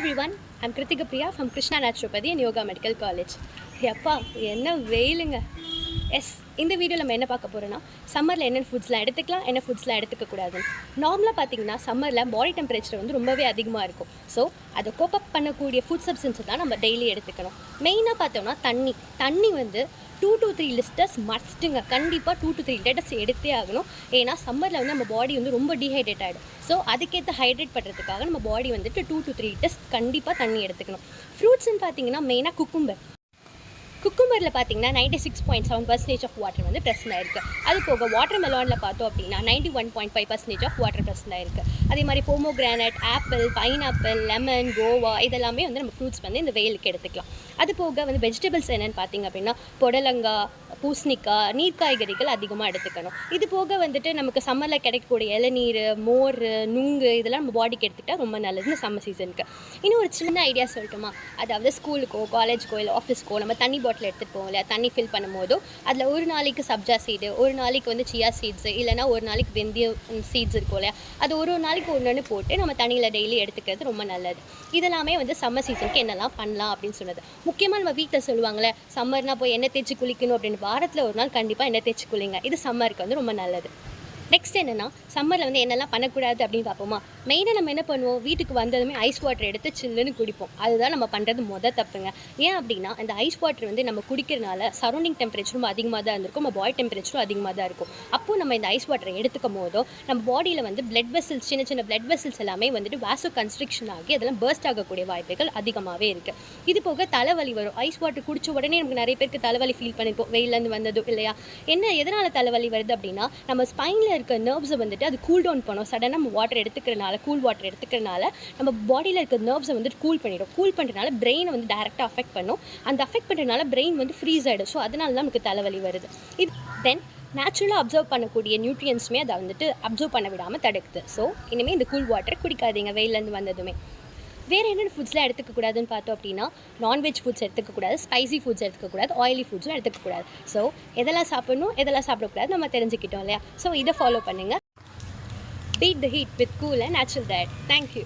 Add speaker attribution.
Speaker 1: everyone, I'm Kritika Priya from Krishna Naturopathy and Yoga Medical College. எப்பா என்ன வெயிலுங்க. இந்த வீடியோவில் நம்ம என்ன பார்க்க போகிறோன்னா சம்மரில் என்னென்ன ஃபுட்ஸ்லாம் எடுத்துக்கலாம், என்ன ஃபுட்ஸ்லாம் எடுத்துக்கக்கூடாது. நார்மலாக பார்த்தீங்கன்னா சம்மரில் பாடி டெம்பரேச்சர் வந்து ரொம்பவே அதிகமாக இருக்கும். ஸோ அதை கோப்பப் பண்ணக்கூடிய ஃபுட் சப்ஸ்டன்ஸை தான் நம்ம டெய்லி எடுத்துக்கணும். மெயினாக பார்த்தோம்னா தண்ணி வந்து 2 to 3 லிட்டர்ஸ் மஸ்ட்டுங்க. கண்டிப்பாக 2 to 3 லிட்டர்ஸ் எடுத்தே ஆகணும். ஏன்னா சம்மரில் வந்து நம்ம பாடி வந்து ரொம்ப டீஹைட்ரேட் ஆகிடும். ஸோ அதுக்கேற்ற ஹைட்ரேட் பண்ணுறதுக்காக நம்ம பாடி வந்துட்டு 2 to 3 லிட்டர்ஸ் கண்டிப்பாக தண்ணி எடுத்துக்கணும். ஃப்ரூட்ஸ்ன்னு பார்த்தீங்கன்னா மெயினாக குக்கும்பரில் பார்த்தீங்கன்னா 96.7% ஆஃப் வாட்டர் வந்து ப்ரெசன்ட் ஆயிருக்கு. அது போக வாட்டர் மெலானில் பார்த்தோம் அப்படின்னா 91.5% ஆஃப் வாட்டர் ப்ரெசன்ட் ஆயிருக்கு. அதே மாதிரி pomegranate, apple, pineapple, lemon, Goa இதெல்லாமே வந்து நம்ம ஃப்ரூட்ஸ் வந்து இந்த வெயிலுக்கு எடுத்துக்கலாம். அது போக வந்து வெஜிடபிள்ஸ் என்னென்னு பார்த்தீங்க அப்படின்னா புடலங்காய், பூசணிக்காய், நீர்க்காய்கறிகள் அதிகமாக எடுத்துக்கணும். இது போக வந்துட்டு நமக்கு சம்மரில் கிடைக்கக்கூடிய இளநீர், மோர், நுங்கு இதெல்லாம் நம்ம பாடிக்கு எடுத்துக்கிட்டால் ரொம்ப நல்லது இந்த சம்மர் சீசனுக்கு. இன்னும் ஒரு சின்ன ஐடியா சொல்லட்டுமா? அதாவது ஸ்கூலுக்கோ காலேஜுக்கோ இல்லை ஆஃபீஸ்க்கோ நம்ம தண்ணி பாட்டில் எடுத்துகிட்டு போவோம் இல்லையா, தண்ணி ஃபில் பண்ணும் போதோ அதில் ஒரு நாளைக்கு சப்ஜா சீடு, ஒரு நாளைக்கு வந்து சியா சீட்ஸு, இல்லைனா ஒரு நாளைக்கு வெந்தயம் சீட்ஸ் இருக்கும் இல்லையா, அது ஒரு நாளைக்கு ஒன்று போட்டு நம்ம தண்ணியில் டெய்லி எடுத்துக்கிறது ரொம்ப நல்லது. இதெல்லாமே வந்து சம்மர் சீசனுக்கு என்னெல்லாம் பண்ணலாம் அப்படின்னு சொன்னது. முக்கியமாக நம்ம வீட்டில் சொல்லுவாங்களே சம்மர்னால் போய் எண்ணெய் தேய்ச்சி குளிக்கணும் அப்படின்னு, வாரத்தில் ஒரு நாள் கண்டிப்பாக எண்ணெய் தேய்ச்சி குளிங்க. இது சம்மருக்கு வந்து ரொம்ப நல்லது. நெக்ஸ்ட் என்னென்னா சம்மரில் வந்து என்னெல்லாம் பண்ணக்கூடாது அப்படின்னு பார்ப்போமா. மெயினாக நம்ம என்ன பண்ணுவோம், வீட்டுக்கு வந்ததுமே ஐஸ் வாட்டர் எடுத்து சில்லுன்னு குடிப்போம். அதுதான் நம்ம பண்ணுறது தப்புங்க. ஏன் அப்படின்னா அந்த ஐஸ் வாட்டர் வந்து நம்ம குடிக்கிறதுனால சரௌண்டிங் டெம்பரேச்சரும் அதிகமாக தான் இருந்திருக்கும், நம்ம பாடி டெம்பரேச்சரும் அதிகமாக தான் இருக்கும். அப்போது நம்ம இந்த ஐஸ் வாட்டரை எடுத்துக்கும் போதோ நம்ம பாடியில் வந்து பிளட் வெசல்ஸ், சின்ன பிளட் வெசல்ஸ் எல்லாமே வந்துட்டு வாசோ கன்ஸ்ட்ரிக்ஷன் ஆகி அதெல்லாம் பர்ஸ்ட் ஆகக்கூடிய வாய்ப்புகள் அதிகமாகவே இருக்குது. இது போக தலைவலி வரும். ஐஸ் வாட்டர் குடித்த உடனே நமக்கு நிறைய பேருக்கு தலைவலி ஃபீல் பண்ணிப்போம், வெயிலேருந்து வந்ததும் இல்லையா. எதனால் தலைவலி வருது அப்படின்னா நம்ம ஸ்பைனில் இருக்க நர்வ்ஸை வந்துட்டு அது கூல் டவுன் பண்ணும். சடனாக நம்ம வாட்டர் எடுத்துக்கிறனால, கூல் வாட்டர் எடுத்துக்கிறனால நம்ம பாடியில் இருக்க நர்வ்ஸை வந்துட்டு கூல் பண்ணிடும். கூல் பண்ணுறதுனால பிரெயினை வந்து டேரெக்டாக அஃபெக்ட் பண்ணும். அந்த அஃபெக்ட் பண்ணுறதுனால பிரெயின் வந்து ஃப்ரீஸ் ஆகிடும். ஸோ அதனால தான் நமக்கு தலைவலி வருது. இது தென் நேச்சுரலாக அப்சர்வ் பண்ணக்கூடிய நியூட்ரியன்ஸுமே அதை வந்துட்டு அப்சர்வ் பண்ண விடாமல் தடுக்குது. ஸோ இனிமேல் இந்த கூல் வாட்டர் குடிக்காதீங்க வெயிலேருந்து வந்ததுமே. வேறு என்னென்ன ஃபுட்ஸ்லாம் எடுத்துக்கக்கூடாதுன்னு பார்த்தோம் அப்படின்னா நான்வெஜ் ஃபுட்ஸ் எடுத்துக்கக்கூடாது, ஸ்பைசி ஃபுட்ஸ் எடுத்துக்கக்கூடாது, ஆயிலி ஃபுட்ஸும் எடுத்துக்கக்கூடாது. ஸோ எதெல்லாம் சாப்பிடணும், எதெல்லாம் சாப்பிடக்கூடாது நம்ம தெரிஞ்சுக்கிட்டோம் இல்லையா. ஸோ இதை ஃபாலோ பண்ணுங்கள். Beat the heat with cool and natural diet. Thank you.